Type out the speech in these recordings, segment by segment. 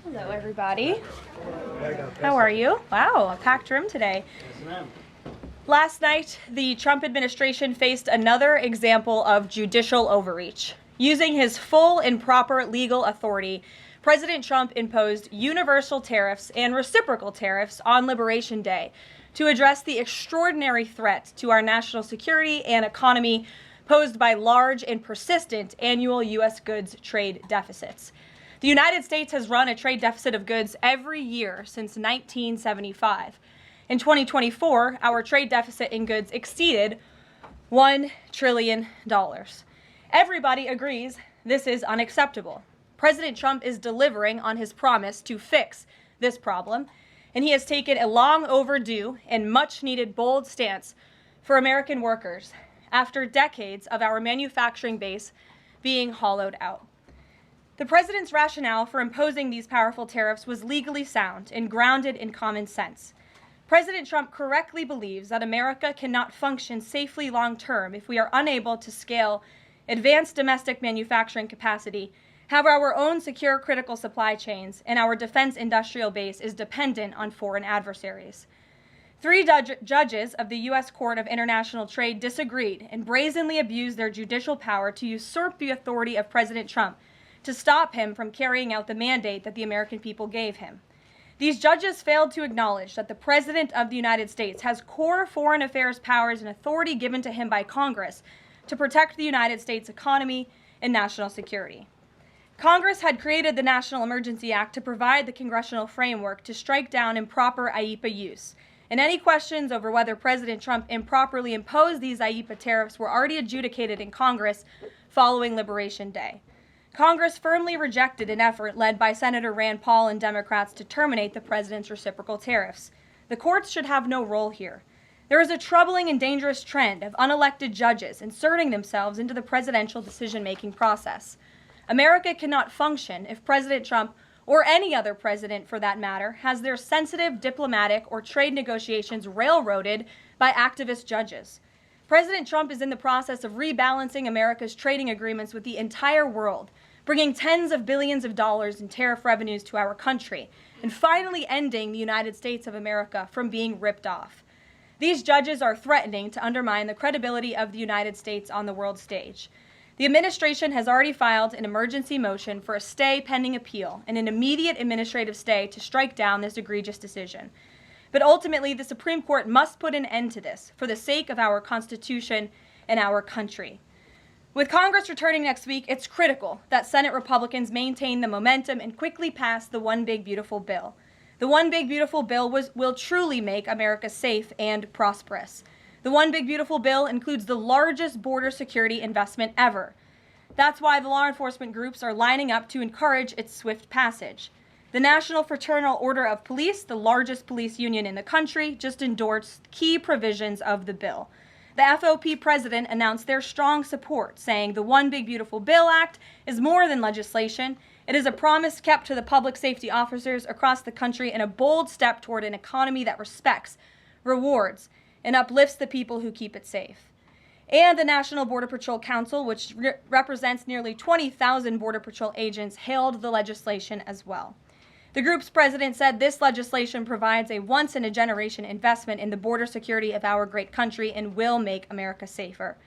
Hello, everybody. How are you? Wow, a packed room today. Yes, ma'am. Last night, the Trump administration faced another example of judicial overreach. Using his full and proper legal authority, President Trump imposed universal tariffs and reciprocal tariffs on Liberation Day to address the extraordinary threat to our national security and economy posed by large and persistent annual U.S. goods trade deficits. The United States has run a trade deficit of goods every year since 1975. In 2024, our trade deficit in goods exceeded $1 trillion. Everybody agrees this is unacceptable. President Trump is delivering on his promise to fix this problem, and he has taken a long overdue and much needed bold stance for American workers after decades of our manufacturing base being hollowed out. The president's rationale for imposing these powerful tariffs was legally sound and grounded in common sense. President Trump correctly believes that America cannot function safely long-term if we are unable to scale advanced domestic manufacturing capacity, have our own secure critical supply chains, and our defense industrial base is dependent on foreign adversaries. Three judges of the U.S. Court of International Trade disagreed and brazenly abused their judicial power to usurp the authority of President Trump to stop him from carrying out the mandate that the American people gave him. These judges failed to acknowledge that the President of the United States has core foreign affairs powers and authority given to him by Congress to protect the United States economy and national security. Congress had created the National Emergency Act to provide the congressional framework to strike down improper I.E.P.A. use, and any questions over whether President Trump improperly imposed these I.E.P.A. tariffs were already adjudicated in Congress following Liberation Day. Congress firmly rejected an effort led by Senator Rand Paul and Democrats to terminate the president's reciprocal tariffs. The courts should have no role here. There is a troubling and dangerous trend of unelected judges inserting themselves into the presidential decision-making process. America cannot function if President Trump, or any other president for that matter, has their sensitive diplomatic or trade negotiations railroaded by activist judges. President Trump is in the process of rebalancing America's trading agreements with the entire world, bringing tens of billions of dollars in tariff revenues to our country, and finally ending the United States of America from being ripped off. These judges are threatening to undermine the credibility of the United States on the world stage. The administration has already filed an emergency motion for a stay pending appeal and an immediate administrative stay to strike down this egregious decision. But ultimately, the Supreme Court must put an end to this for the sake of our Constitution and our country. With Congress returning next week, it's critical that Senate Republicans maintain the momentum and quickly pass the One Big Beautiful Bill. The One Big Beautiful Bill will truly make America safe and prosperous. The One Big Beautiful Bill includes the largest border security investment ever. That's why the law enforcement groups are lining up to encourage its swift passage. The National Fraternal Order of Police, the largest police union in the country, just endorsed key provisions of the bill. The FOP president announced their strong support, saying the One Big Beautiful Bill Act is more than legislation. It is a promise kept to the public safety officers across the country and a bold step toward an economy that respects, rewards, and uplifts the people who keep it safe. And the National Border Patrol Council, which represents nearly 20,000 Border Patrol agents, hailed the legislation as well. The group's president said this legislation provides a once-in-a-generation investment in the border security of our great country and will make America safer.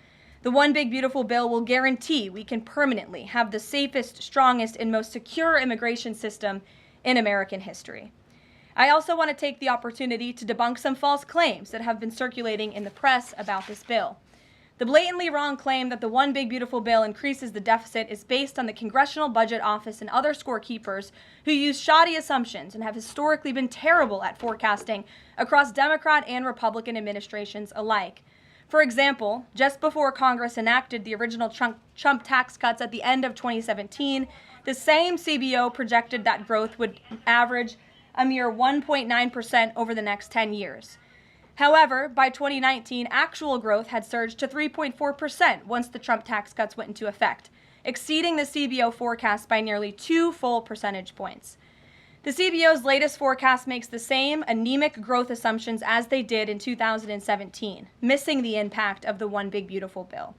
The One Big Beautiful Bill will guarantee we can permanently have the safest, strongest, and most secure immigration system in American history. I also want to take the opportunity to debunk some false claims that have been circulating in the press about this bill. The blatantly wrong claim that the One Big Beautiful Bill increases the deficit is based on the Congressional Budget Office and other scorekeepers who use shoddy assumptions and have historically been terrible at forecasting across Democrat and Republican administrations alike. For example, just before Congress enacted the original Trump tax cuts at the end of 2017, the same CBO projected that growth would average a mere 1.9% over the next 10 years. However, by 2019, actual growth had surged to 3.4% once the Trump tax cuts went into effect, exceeding the CBO forecast by nearly 2 full percentage points. The CBO's latest forecast makes the same anemic growth assumptions as they did in 2017, missing the impact of the One Big Beautiful Bill.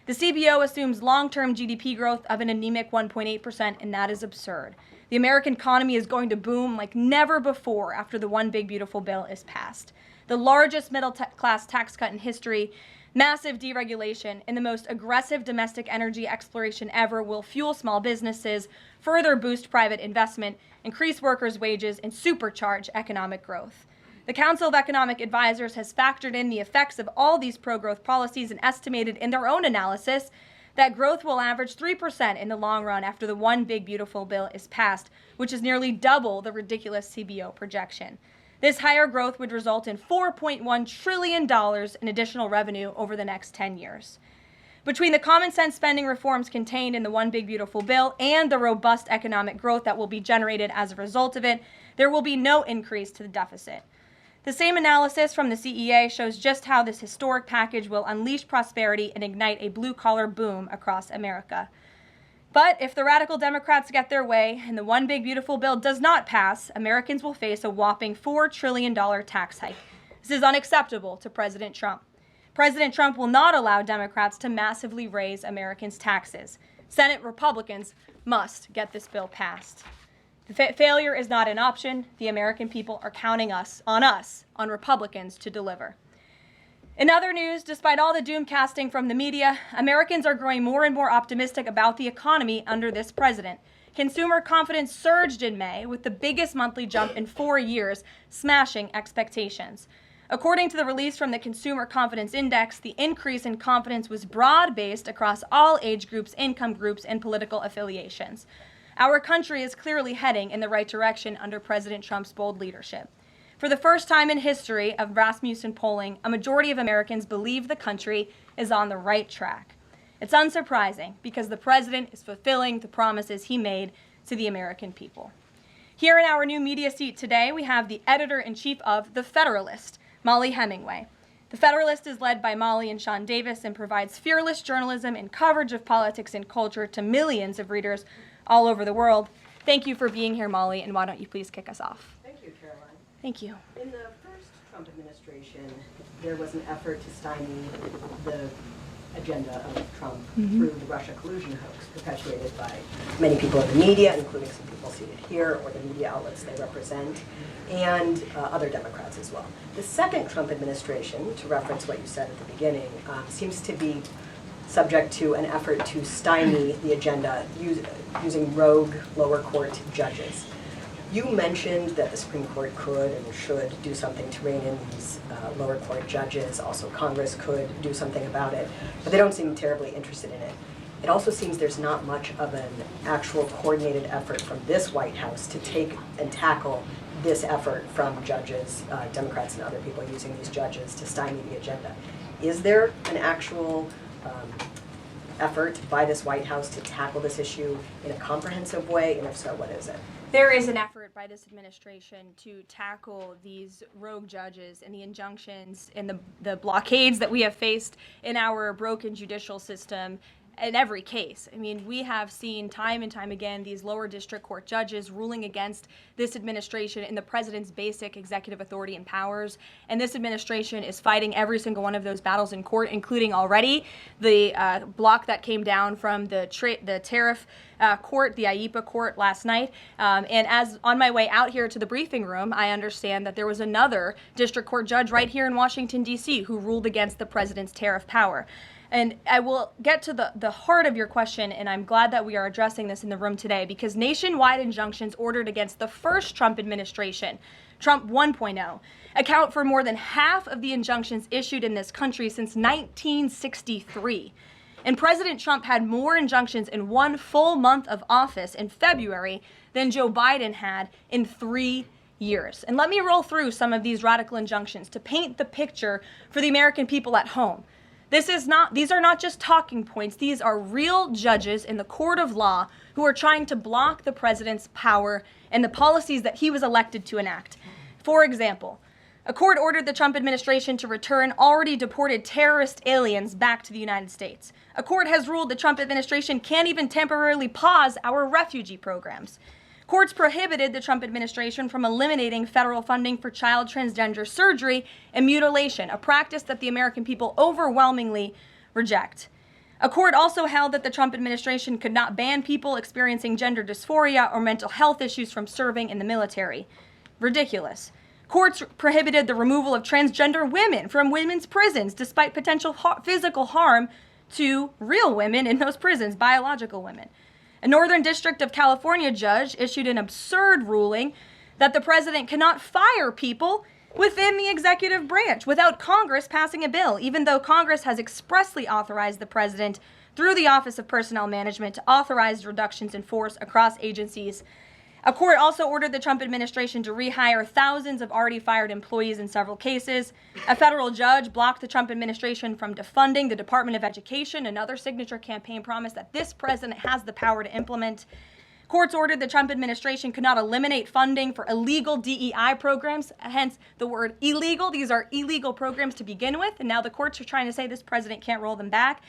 The CBO assumes long-term GDP growth of an anemic 1.8%, and that is absurd. The American economy is going to boom like never before after the One Big Beautiful Bill is passed. The largest middle-class tax cut in history, massive deregulation, and the most aggressive domestic energy exploration ever will fuel small businesses, further boost private investment, increase workers' wages, and supercharge economic growth. The Council of Economic Advisors has factored in the effects of all these pro-growth policies and estimated in their own analysis that growth will average 3% in the long run after the One Big Beautiful Bill is passed, which is nearly double the ridiculous CBO projection. This higher growth would result in $4.1 trillion in additional revenue over the next 10 years. Between the common sense spending reforms contained in the One Big Beautiful Bill and the robust economic growth that will be generated as a result of it, there will be no increase to the deficit. The same analysis from the CEA shows just how this historic package will unleash prosperity and ignite a blue-collar boom across America. But if the radical Democrats get their way and the One Big Beautiful Bill does not pass, Americans will face a whopping $4 trillion tax hike. This is unacceptable to President Trump. President Trump will not allow Democrats to massively raise Americans' taxes. Senate Republicans must get this bill passed. The failure is not an option. The American people are counting on Republicans to deliver. In other news, despite all the doom casting from the media, Americans are growing more and more optimistic about the economy under this president. Consumer confidence surged in May with the biggest monthly jump in 4 years, smashing expectations. According to the release from the Consumer Confidence Index, the increase in confidence was broad-based across all age groups, income groups, and political affiliations. Our country is clearly heading in the right direction under President Trump's bold leadership. For the first time in history of Rasmussen polling, a majority of Americans believe the country is on the right track. It's unsurprising because the president is fulfilling the promises he made to the American people. Here in our new media seat today, we have the editor-in-chief of The Federalist, Molly Hemingway. The Federalist is led by Molly and Sean Davis and provides fearless journalism and coverage of politics and culture to millions of readers all over the world. Thank you for being here, Molly, and why don't you please kick us off? Thank you, Caroline. Thank you. In the first Trump administration, there was an effort to stymie the agenda of Trump through the Russia collusion hoax perpetuated by many people in the media, including some people seated here, or the media outlets they represent, and other Democrats as well. The second Trump administration, to reference what you said at the beginning, seems to be subject to an effort to stymie the agenda using rogue lower court judges. You mentioned that the Supreme Court could and should do something to rein in these lower court judges. Also, Congress could do something about it, but they don't seem terribly interested in it. It also seems there's not much of an actual coordinated effort from this White House to take and tackle this effort from judges, Democrats and other people using these judges to stymie the agenda. Is there an actual effort by this White House to tackle this issue in a comprehensive way, and if so, what is it? There is an effort by this administration to tackle these rogue judges and the injunctions and the blockades that we have faced in our broken judicial system in every case. I mean, we have seen time and time again these lower district court judges ruling against this administration in the president's basic executive authority and powers. And this administration is fighting every single one of those battles in court, including already the block that came down from the tariff court, the I.E.P.A. court last night. And as on my way out here to the briefing room, I understand that there was another district court judge right here in Washington, D.C. who ruled against the president's tariff power. And I will get to the heart of your question, and I'm glad that we are addressing this in the room today, because nationwide injunctions ordered against the first Trump administration, Trump 1.0, account for more than half of the injunctions issued in this country since 1963. And President Trump had more injunctions in one full month of office in February than Joe Biden had in 3 years. And let me roll through some of these radical injunctions to paint the picture for the American people at home. These are not just talking points. These are real judges in the court of law who are trying to block the president's power and the policies that he was elected to enact. For example, a court ordered the Trump administration to return already deported terrorist aliens back to the United States. A court has ruled the Trump administration can't even temporarily pause our refugee programs. Courts prohibited the Trump administration from eliminating federal funding for child transgender surgery and mutilation, a practice that the American people overwhelmingly reject. A court also held that the Trump administration could not ban people experiencing gender dysphoria or mental health issues from serving in the military. Ridiculous. Courts prohibited the removal of transgender women from women's prisons despite potential physical harm to real women in those prisons, biological women. A Northern District of California judge issued an absurd ruling that the president cannot fire people within the executive branch without Congress passing a bill, even though Congress has expressly authorized the president through the Office of Personnel Management to authorize reductions in force across agencies. A court also ordered the Trump administration to rehire thousands of already fired employees in several cases. A federal judge blocked the Trump administration from defunding the Department of Education, another signature campaign promise that this president has the power to implement. Courts ordered the Trump administration could not eliminate funding for illegal DEI programs, hence the word illegal. These are illegal programs to begin with, and now the courts are trying to say this president can't roll them back.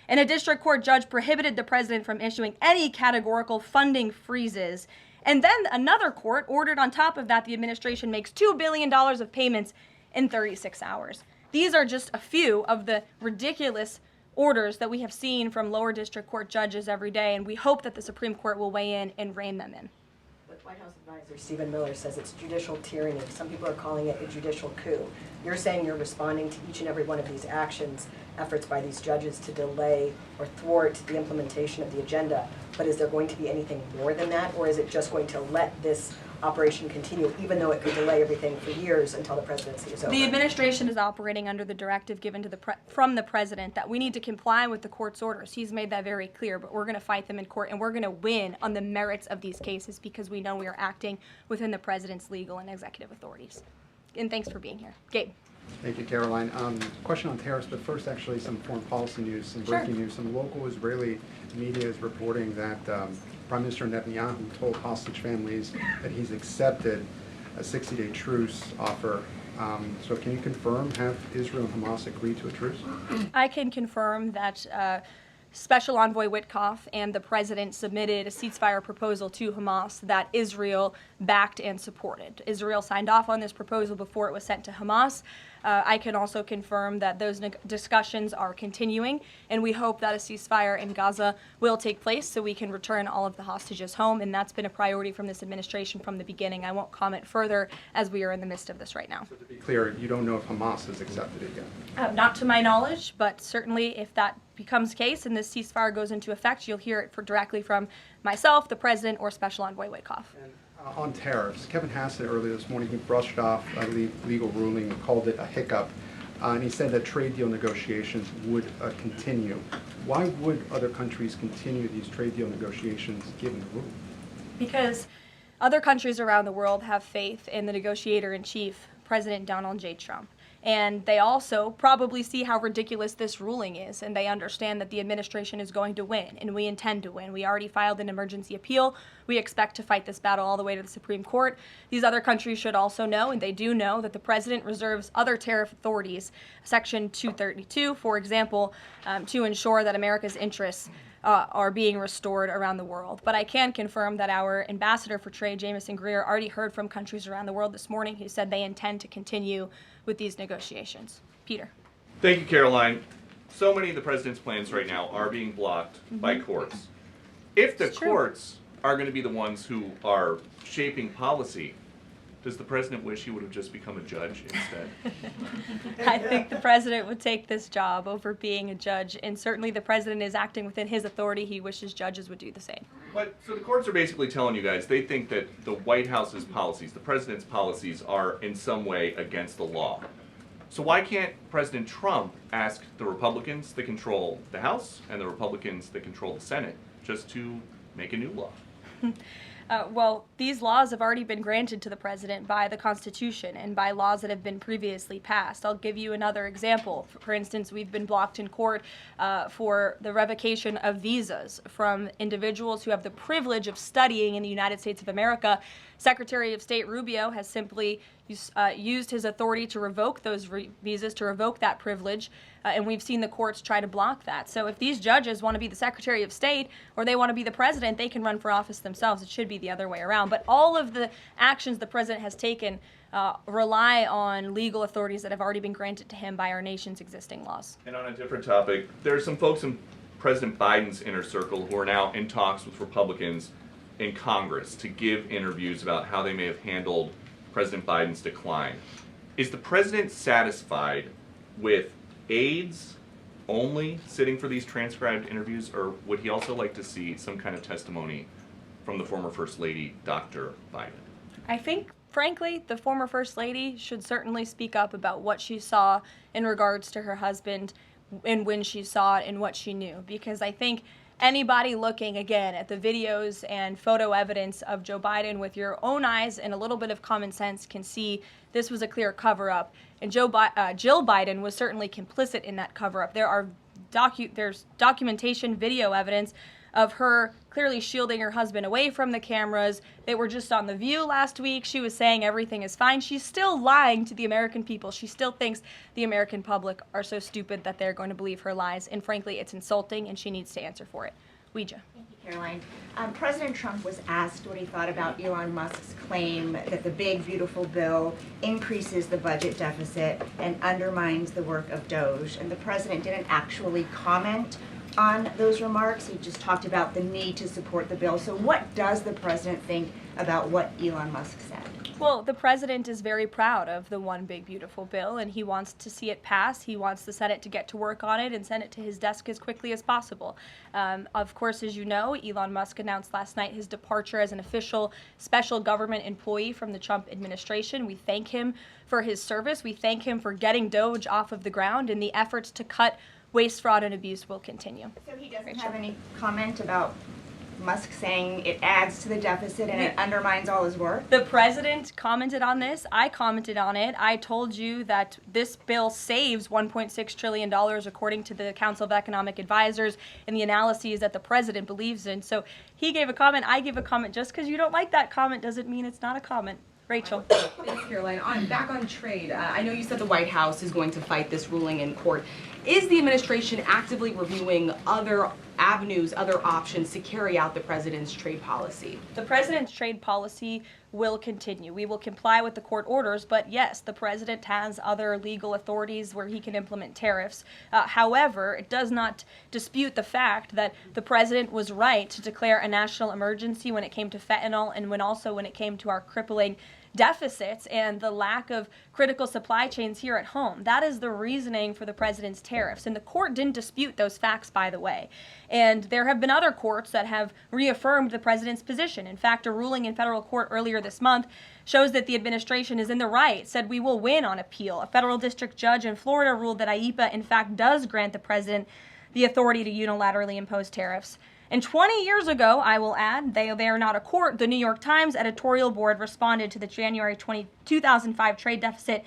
And a district court judge prohibited the president from issuing any categorical funding freezes. And then another court ordered on top of that the administration makes $2 billion of payments in 36 hours. These are just a few of the ridiculous orders that we have seen from lower district court judges every day, and we hope that the Supreme Court will weigh in and rein them in. But White House advisor Stephen Miller says it's judicial tyranny. Some people are calling it a judicial coup. You're saying you're responding to each and every one of these actions, efforts by these judges to delay or thwart the implementation of the agenda, but is there going to be anything more than that, or is it just going to let this operation continue, even though it could delay everything for years until the presidency is over? The administration is operating under the directive given to from the president that we need to comply with the court's orders. He's made that very clear, but we're going to fight them in court, and we're going to win on the merits of these cases because we know we are acting within the president's legal and executive authorities. And thanks for being here. Gabe. Thank you, Karoline. Question on tariffs, but first actually some foreign policy news, some breaking news. Some local Israeli media is reporting that Prime Minister Netanyahu told hostage families that he's accepted a 60-day truce offer. So can you confirm, have Israel and Hamas agreed to a truce? I can confirm that Special Envoy Witkoff and the president submitted a ceasefire proposal to Hamas that Israel backed and supported. Israel signed off on this proposal before it was sent to Hamas. I can also confirm that those discussions are continuing, and we hope that a ceasefire in Gaza will take place so we can return all of the hostages home, and that's been a priority from this administration from the beginning. I won't comment further as we are in the midst of this right now. So to be clear, you don't know if Hamas has accepted it yet? Not to my knowledge, but certainly if that becomes the case and this ceasefire goes into effect, you'll hear it directly from myself, the president, or Special Envoy Witkoff. And, on tariffs, Kevin Hassett earlier this morning, he brushed off a legal ruling and called it a hiccup, and he said that trade deal negotiations would continue. Why would other countries continue these trade deal negotiations given the ruling? Because other countries around the world have faith in the negotiator-in-chief, President Donald J. Trump. And they also probably see how ridiculous this ruling is, and they understand that the administration is going to win, and we intend to win. We already filed an emergency appeal. We expect to fight this battle all the way to the Supreme Court. These other countries should also know, and they do know, that the president reserves other tariff authorities, Section 232, for example, to ensure that America's interests are being restored around the world. But I can confirm that our ambassador for trade, Jamison Greer, already heard from countries around the world this morning who said they intend to continue with these negotiations. Peter. Thank you, Caroline. So many of the president's plans right now are being blocked by courts. If the courts are going to be the ones who are shaping policy, does the president wish he would have just become a judge instead? I think the president would take this job over being a judge, and certainly the president is acting within his authority. He wishes judges would do the same. But so the courts are basically telling you guys they think that the White House's policies, the president's policies, are in some way against the law. So why can't President Trump ask the Republicans that control the House and the Republicans that control the Senate just to make a new law? Well, these laws have already been granted to the president by the Constitution and by laws that have been previously passed. I'll give you another example. For instance, we've been blocked in court for the revocation of visas from individuals who have the privilege of studying in the United States of America. Secretary of State Rubio has simply used his authority to revoke those visas, to revoke that privilege, and we've seen the courts try to block that. So if these judges want to be the Secretary of State or they want to be the president, they can run for office themselves. It should be the other way around. But all of the actions the president has taken rely on legal authorities that have already been granted to him by our nation's existing laws. And on a different topic, there are some folks in President Biden's inner circle, who are now in talks with Republicans in Congress to give interviews about how they may have handled President Biden's decline. Is the president satisfied with aides only sitting for these transcribed interviews, or would he also like to see some kind of testimony from the former First Lady, Dr. Biden? I think, frankly, the former First Lady should certainly speak up about what she saw in regards to her husband and when she saw it and what she knew. Because I think anybody looking, again, at the videos and photo evidence of Joe Biden with your own eyes and a little bit of common sense can see this was a clear cover-up. And Jill Biden was certainly complicit in that cover-up. There's documentation, video evidence of her clearly shielding her husband away from the cameras. They were just on The View last week. She was saying everything is fine. She's still lying to the American people. She still thinks the American public are so stupid that they're going to believe her lies. And frankly, it's insulting, and she needs to answer for it. Ouija. Thank you, Caroline. President Trump was asked what he thought about Elon Musk's claim that the big, beautiful bill increases the budget deficit and undermines the work of DOJ. And the president didn't actually comment on those remarks. He just talked about the need to support the bill. So what does the president think about what Elon Musk said? Well, the president is very proud of the one big beautiful bill, and he wants to see it pass. He wants the Senate to get to work on it and send it to his desk as quickly as possible. Of course, as you know, Elon Musk announced last night his departure as an official special government employee from the Trump administration. We thank him for his service. We thank him for getting DOJ off of the ground, and the efforts to cut waste, fraud, and abuse will continue. So he doesn't have any comment about Musk saying it adds to the deficit and it undermines all his work? The president commented on this. I commented on it. I told you that this bill saves $1.6 trillion according to the Council of Economic Advisors and the analyses that the president believes in. So he gave a comment. I gave a comment. Just because you don't like that comment doesn't mean it's not a comment. Rachel. Thanks, Caroline. Back on trade. I know you said the White House is going to fight this ruling in court. Is the administration actively reviewing other avenues, other options to carry out the president's trade policy? The president's trade policy will continue. We will comply with the court orders, but yes, the president has other legal authorities where he can implement tariffs. However, it does not dispute the fact that the president was right to declare a national emergency when it came to fentanyl and when it came to our crippling deficits and the lack of critical supply chains here at home. That is the reasoning for the president's tariffs. And the court didn't dispute those facts, by the way. And there have been other courts that have reaffirmed the president's position. In fact, a ruling in federal court earlier this month shows that the administration is in the right, said we will win on appeal. A federal district judge in Florida ruled that IEPA, in fact, does grant the president the authority to unilaterally impose tariffs. And 20 years ago, I will add, they are not a court, the New York Times editorial board responded to the January 2005 trade deficit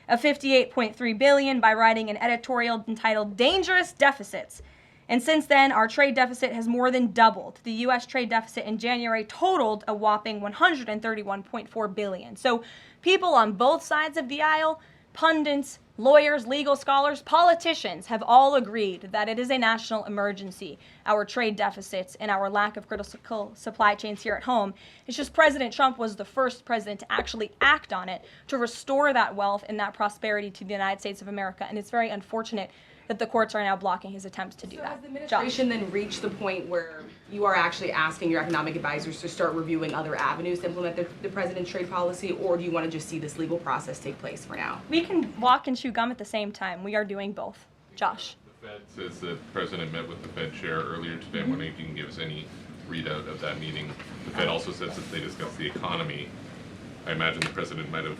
of $58.3 billion by writing an editorial entitled Dangerous Deficits. And since then, our trade deficit has more than doubled. The U.S. trade deficit in January totaled a whopping $131.4 billion. So people on both sides of the aisle, pundits, lawyers, legal scholars, politicians have all agreed that it is a national emergency, our trade deficits and our lack of critical supply chains here at home. It's just President Trump was the first president to actually act on it to restore that wealth and that prosperity to the United States of America. And it's very unfortunate that the courts are now blocking his attempts to do that. Has the administration then reached the point where you are actually asking your economic advisors to start reviewing other avenues to implement the president's trade policy, or do you want to just see this legal process take place for now? We can walk and chew gum at the same time. We are doing both. Josh. The Fed says the president met with the Fed chair earlier today. I'm wondering if you can give us any readout of that meeting. The Fed also says that they discussed the economy. I imagine the president might have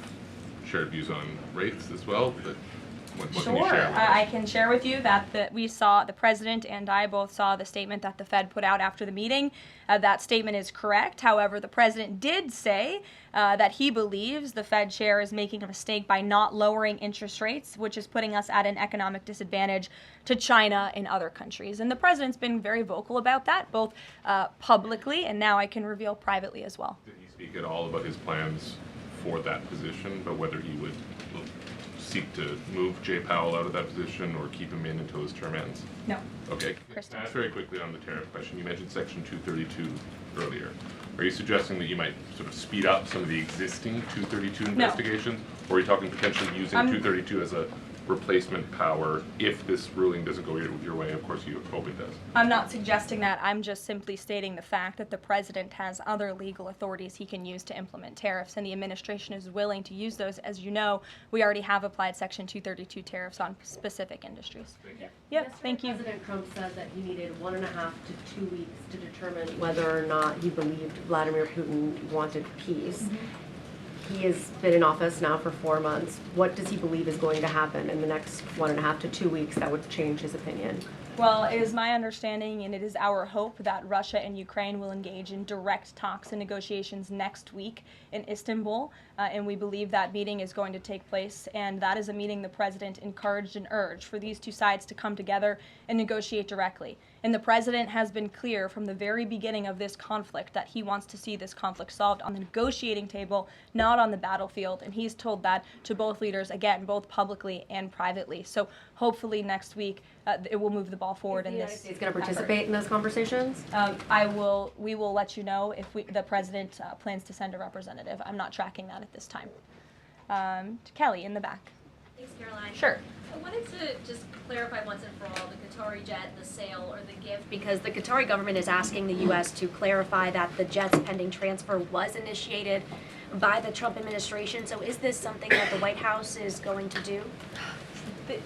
shared views on rates as well, but what can you Sure. share with us? I can share with you that the president and I both saw the statement that the Fed put out after the meeting. That statement is correct. However, the president did say that he believes the Fed chair is making a mistake by not lowering interest rates, which is putting us at an economic disadvantage to China and other countries. And the president's been very vocal about that, both publicly and now I can reveal privately as well. Did he speak at all about his plans for that position, but whether he would seek to move Jay Powell out of that position or keep him in until his term ends? No. Okay. Kristen. Can I ask very quickly on the tariff question? You mentioned Section 232 earlier. Are you suggesting that you might sort of speed up some of the existing 232 investigations? Or are you talking potentially using 232 as a replacement power if this ruling doesn't go your way? Of course, you hope it does. I'm not suggesting that. I'm just simply stating the fact that the president has other legal authorities he can use to implement tariffs, and the administration is willing to use those. As you know, we already have applied Section 232 tariffs on specific industries. Yep, thank you. President Trump said that he needed 1.5 to 2 weeks to determine whether or not he believed Vladimir Putin wanted peace. He has been in office now for 4 months. What does he believe is going to happen in the next 1.5 to 2 weeks that would change his opinion? Well, it is my understanding and it is our hope that Russia and Ukraine will engage in direct talks and negotiations next week in Istanbul, and we believe that meeting is going to take place, and that is a meeting the president encouraged and urged for these two sides to come together and negotiate directly. And the president has been clear from the very beginning of this conflict that he wants to see this conflict solved on the negotiating table, not on the battlefield, and he's told that to both leaders, again, both publicly and privately. So hopefully next week it will move the ball forward in this. Is the United States going to participate in those conversations? We will let you know if the president plans to send a representative. I'm not tracking that at this time. Kelly in the back. Thanks, Caroline. Sure. I wanted to just clarify once and for all the Qatari jet, the sale, or the gift, because the Qatari government is asking the U.S. to clarify that the jet's pending transfer was initiated by the Trump administration. So is this something that the White House is going to do?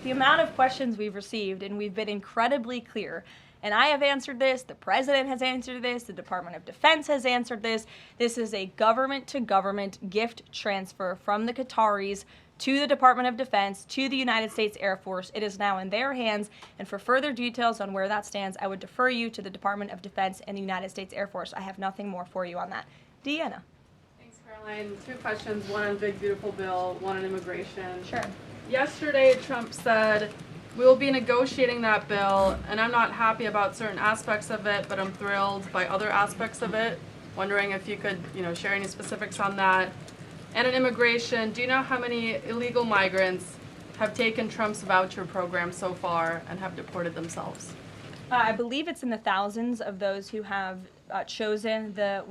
The amount of questions we've received, and we've been incredibly clear, and I have answered this, the president has answered this, the Department of Defense has answered this. This is a government-to-government gift transfer from the Qataris to the Department of Defense, to the United States Air Force. It is now in their hands, and for further details on where that stands, I would defer you to the Department of Defense and the United States Air Force. I have nothing more for you on that. Deanna. Thanks, Caroline. 2 questions, one on Big Beautiful Bill, one on immigration. Sure. Yesterday, Trump said, we will be negotiating that bill, and I'm not happy about certain aspects of it, but I'm thrilled by other aspects of it. Wondering if you could, share any specifics on that. And on immigration, do you know how many illegal migrants have taken Trump's voucher program so far and have deported themselves? I believe it's in the thousands of those who have chosen the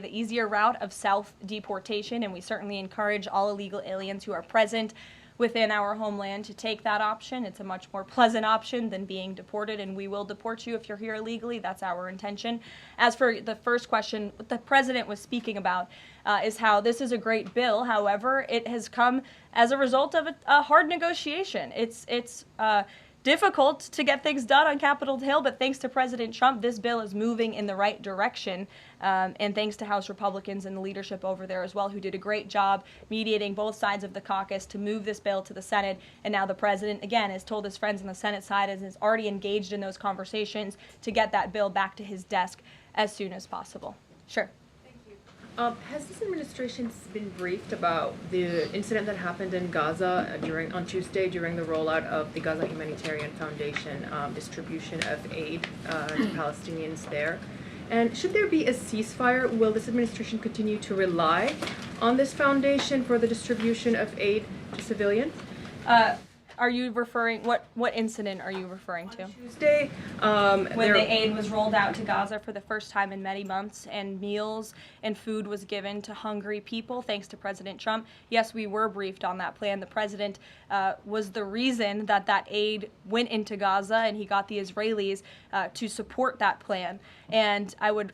easier route of self-deportation, and we certainly encourage all illegal aliens who are present within our homeland to take that option. It's a much more pleasant option than being deported, and we will deport you if you're here illegally. That's our intention. As for the first question, what the president was speaking about is how this is a great bill. However, it has come as a result of a hard negotiation. It's difficult to get things done on Capitol Hill, but thanks to President Trump, this bill is moving in the right direction, and thanks to House Republicans and the leadership over there as well, who did a great job mediating both sides of the caucus to move this bill to the Senate. And now the president, again, has told his friends on the Senate side and is already engaged in those conversations to get that bill back to his desk as soon as possible. Sure. Has this administration been briefed about the incident that happened in Gaza on Tuesday during the rollout of the Gaza Humanitarian Foundation distribution of aid to Palestinians there? And should there be a ceasefire, will this administration continue to rely on this foundation for the distribution of aid to civilians? Are you referring, what incident are you referring to? On Tuesday, when the aid was rolled out to Gaza for the first time in many months, and meals and food was given to hungry people, thanks to President Trump. Yes, we were briefed on that plan. The president was the reason that aid went into Gaza, and he got the Israelis to support that plan. And I would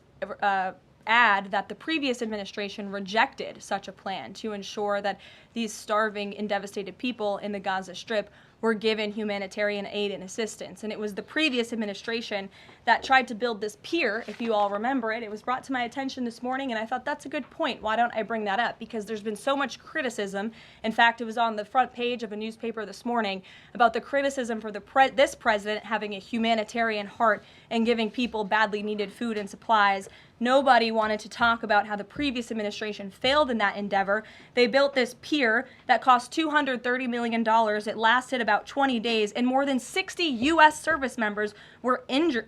add that the previous administration rejected such a plan to ensure that these starving and devastated people in the Gaza Strip were given humanitarian aid and assistance. And it was the previous administration that tried to build this pier, if you all remember it. It was brought to my attention this morning, and I thought that's a good point. Why don't I bring that up? Because there's been so much criticism. In fact, it was on the front page of a newspaper this morning about the criticism for this president having a humanitarian heart and giving people badly needed food and supplies. Nobody wanted to talk about how the previous administration failed in that endeavor. They built this pier that cost $230 million. It lasted about 20 days, and more than 60 U.S. service members were injured,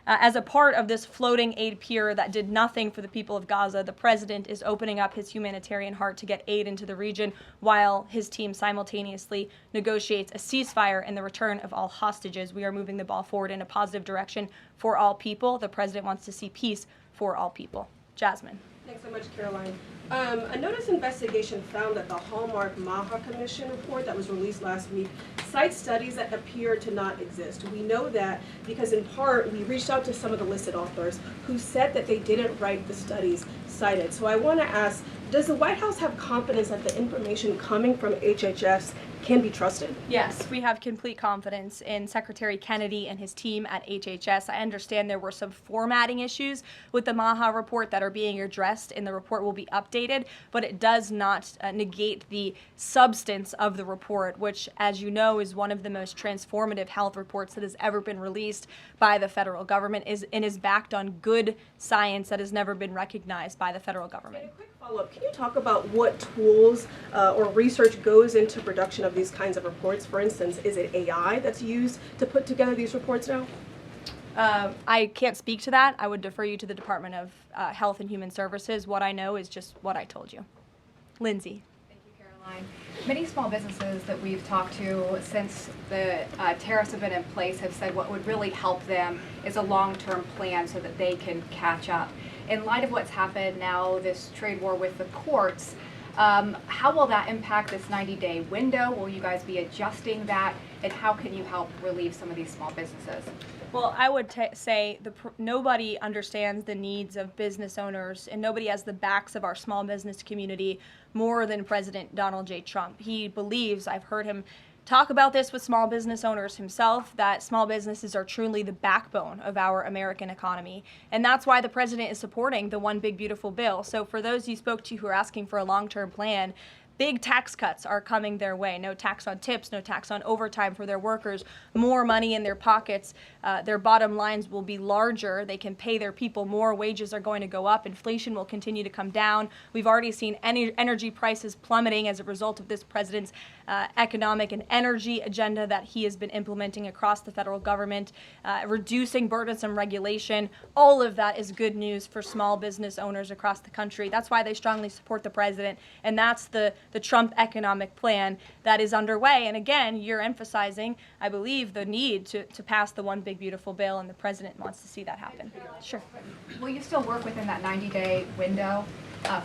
as a part of this floating aid pier that did nothing for the people of Gaza. The president is opening up his humanitarian heart to get aid into the region while his team simultaneously negotiates a ceasefire and the return of all hostages. We are moving the ball forward in a positive direction for all people. The president wants to see peace for all people. Jasmine. Thanks so much, Caroline. A notice investigation found that the Hallmark Maha Commission report that was released last week cites studies that appear to not exist. We know that because in part we reached out to some of the listed authors who said that they didn't write the studies cited. So I want to ask, does the White House have confidence that the information coming from HHS can be trusted? Yes, we have complete confidence in Secretary Kennedy and his team at HHS. I understand there were some formatting issues with the Maha report that are being addressed, and the report will be updated, but it does not negate the substance of the report, which, as you know, is one of the most transformative health reports that has ever been released by the federal government and is backed on good science that has never been recognized by the federal government. And a quick follow-up, can you talk about what tools or research goes into production of these kinds of reports? For instance, is it AI that's used to put together these reports now? I can't speak to that. I would defer you to the Department of Health and Human Services. What I know is just what I told you. Lindsay. Thank you, Caroline. Many small businesses that we've talked to since the tariffs have been in place have said what would really help them is a long-term plan so that they can catch up. In light of what's happened now, this trade war with the courts, how will that impact this 90-day window? Will you guys be adjusting that? And how can you help relieve some of these small businesses? Well, I would say nobody understands the needs of business owners, and nobody has the backs of our small business community more than President Donald J. Trump. He believes, I've heard him talk about this with small business owners himself, that small businesses are truly the backbone of our American economy. And that's why the president is supporting the One Big Beautiful Bill. So for those you spoke to who are asking for a long-term plan, big tax cuts are coming their way. No tax on tips, no tax on overtime for their workers, more money in their pockets. Their bottom lines will be larger. They can pay their people more. Wages are going to go up. Inflation will continue to come down. We've already seen energy prices plummeting as a result of this president's economic and energy agenda that he has been implementing across the federal government, reducing burdensome regulation. All of that is good news for small business owners across the country. That's why they strongly support the president, and that's the Trump economic plan that is underway. And again, you're emphasizing, I believe, the need to pass the One Big Beautiful Bill, and the president wants to see that happen. Sure. Will you still work within that 90-day window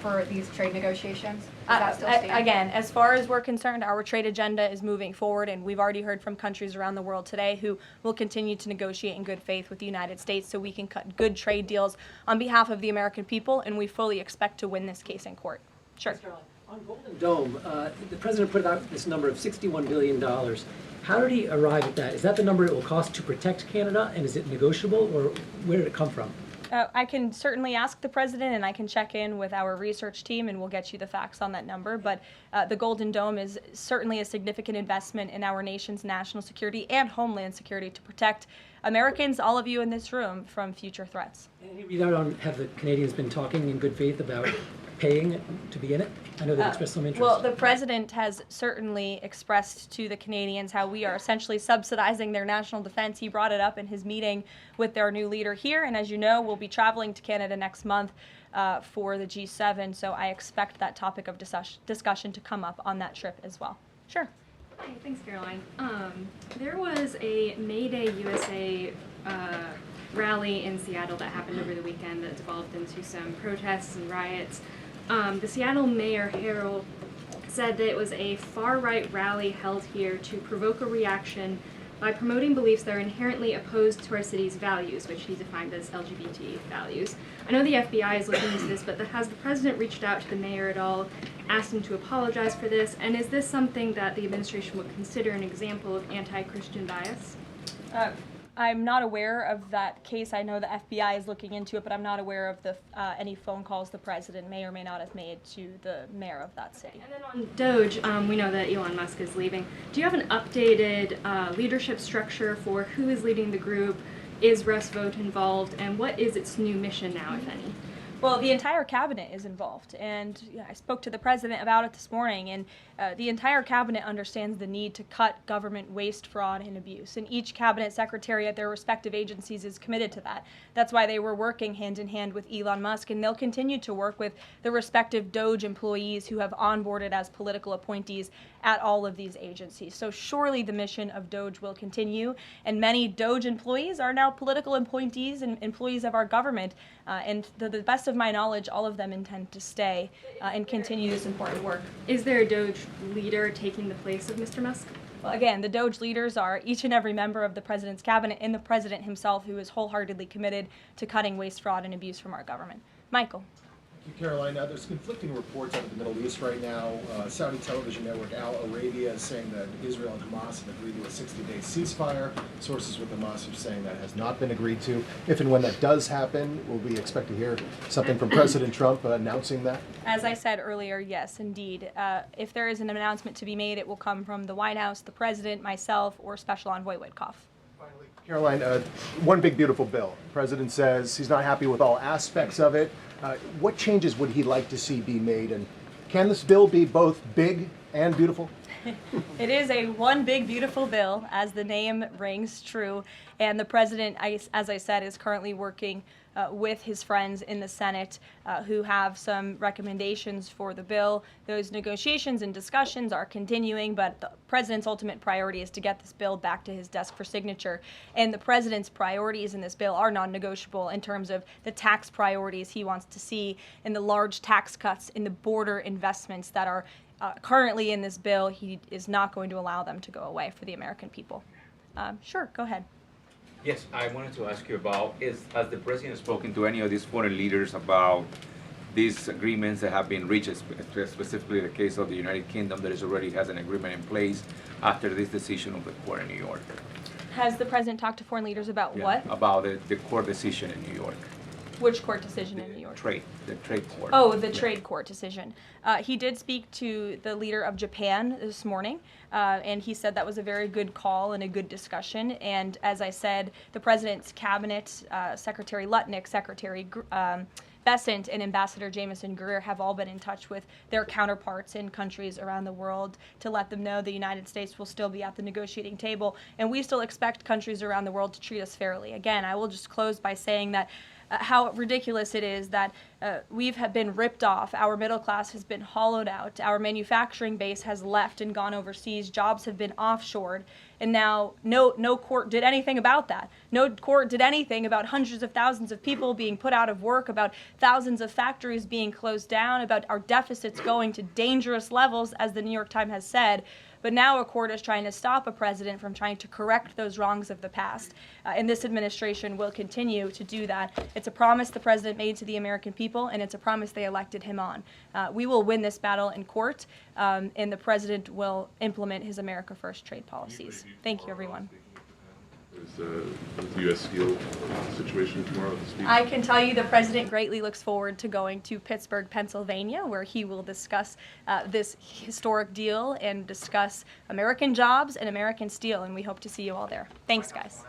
for these trade negotiations? Does that still stand? Again, as far as we're concerned, our trade agenda is moving forward, and we've already heard from countries around the world today who will continue to negotiate in good faith with the United States so we can cut good trade deals on behalf of the American people, and we fully expect to win this case in court. Sure. On Golden Dome, the president put out this number of $61 billion. How did he arrive at that? Is that the number it will cost to protect Canada, and is it negotiable, or where did it come from? I can certainly ask the president, and I can check in with our research team, and we'll get you the facts on that number. But the Golden Dome is certainly a significant investment in our nation's national security and homeland security to protect Americans, all of you in this room, from future threats. Any readout on, have the Canadians been talking in good faith about paying to be in it? I know they've expressed some interest. Well, the president has certainly expressed to the Canadians how we are essentially subsidizing their national defense. He brought it up in his meeting with their new leader here, and as you know, we'll be traveling to Canada next month for the G7, so I expect that topic of discussion to come up on that trip as well. Sure. Hi, thanks, Caroline. There was a May Day USA rally in Seattle that happened over the weekend that developed into some protests and riots. The Seattle Mayor Harrell said that it was a far-right rally held here to provoke a reaction by promoting beliefs that are inherently opposed to our city's values, which he defined as LGBT values. I know the FBI is looking into this, but has the president reached out to the mayor at all, asked him to apologize for this, and is this something that the administration would consider an example of anti-Christian bias? I'm not aware of that case. I know the FBI is looking into it, but I'm not aware of any phone calls the president may or may not have made to the mayor of that city. And then on Doge, we know that Elon Musk is leaving. Do you have an updated leadership structure for who is leading the group? Is Russ Vought involved? And what is its new mission now, if any? Well, the entire cabinet is involved, and I spoke to the president about it this morning, and the entire cabinet understands the need to cut government waste, fraud, and abuse, and each cabinet secretary at their respective agencies is committed to that. That's why they were working hand in hand with Elon Musk, and they'll continue to work with the respective Doge employees who have onboarded as political appointees at all of these agencies. So surely the mission of Doge will continue, and many Doge employees are now political appointees and employees of our government, and to the best of my knowledge, all of them intend to stay and continue this important work. Is there a Doge leader taking the place of Mr. Musk? Well, again, the Doge leaders are each and every member of the president's cabinet and the president himself, who is wholeheartedly committed to cutting waste, fraud, and abuse from our government. Michael. Thank you, Caroline. There's conflicting reports out of the Middle East right now. Saudi television network Al Arabia is saying that Israel and Hamas have agreed to a 60-day ceasefire. Sources with Hamas are saying that has not been agreed to. If and when that does happen, will we expect to hear something from President Trump announcing that? As I said earlier, yes, indeed. If there is an announcement to be made, it will come from the White House, the president, myself, or Special Envoy Witkoff. Caroline, one big beautiful bill. The president says he's not happy with all aspects of it. What changes would he like to see be made, and can this bill be both big and beautiful? It is a one big beautiful bill, as the name rings true, and the president, as I said, is currently working with his friends in the Senate who have some recommendations for the bill. Those negotiations and discussions are continuing, but the president's ultimate priority is to get this bill back to his desk for signature. And the president's priorities in this bill are non-negotiable in terms of the tax priorities he wants to see and the large tax cuts in the border investments that are currently in this bill. He is not going to allow them to go away for the American people. Sure, go ahead. Yes, I wanted to ask you about, has the president spoken to any of these foreign leaders about these agreements that have been reached, specifically the case of the United Kingdom that already has an agreement in place after this decision of the court in New York? Has the president talked to foreign leaders about what? About the court decision in New York. Which court decision in New York? The trade court. Oh, the trade court decision. He did speak to the leader of Japan this morning, and he said that was a very good call and a good discussion. And as I said, the president's cabinet, Secretary Lutnick, Secretary Bessent, and Ambassador Jameson Greer have all been in touch with their counterparts in countries around the world to let them know the United States will still be at the negotiating table, and we still expect countries around the world to treat us fairly. Again, I will just close by saying that how ridiculous it is that we have been ripped off, our middle class has been hollowed out, our manufacturing base has left and gone overseas, jobs have been offshored, and now no court did anything about that. No court did anything about hundreds of thousands of people being put out of work, about thousands of factories being closed down, about our deficits going to dangerous levels, as the New York Times has said. But now a court is trying to stop a president from trying to correct those wrongs of the past. And this administration will continue to do that. It's a promise the president made to the American people, and it's a promise they elected him on. We will win this battle in court, and the president will implement his America First trade policies. Thank you, everyone. Is the U.S. Steel situation tomorrow at the speech? I can tell you the president greatly looks forward to going to Pittsburgh, Pennsylvania, where he will discuss this historic deal and discuss American jobs and American steel, and we hope to see you all there. Thanks, guys.